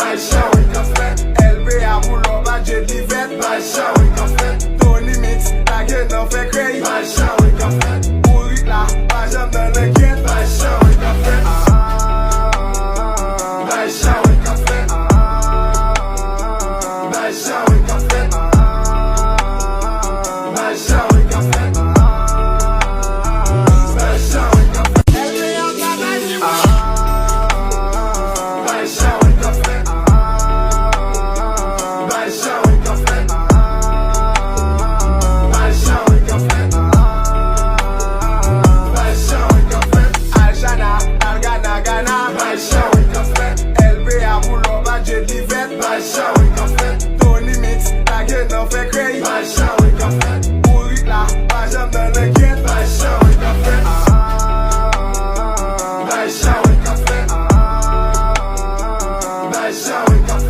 Baishan we ka fet, LBA boulon badje livet. Baishan we ka fet, Tony Mix la gen nan fe krey. Baishan we ka fet, Pourik la pajam nan le ket. Baishan we ka fet, Baishan we ka fet, Baishan we ka fet, Baishan we ka fet, Baishan we ka fet, LBA ka badje. Baishan we ka fet, Baishan we ka fet, Baishan we ka fet, Baishan we ka fet, Aljana, Algana, Gana. Baishan we ka fet, LBA boulon badje livet. Baishan we ka fet, Tony Mix la gen nan fe krey. Baishan we ka fet, Pourik la pajam nan le ket. Baishan we ka fet, Baishan we ka fet, Baishan we ka fet.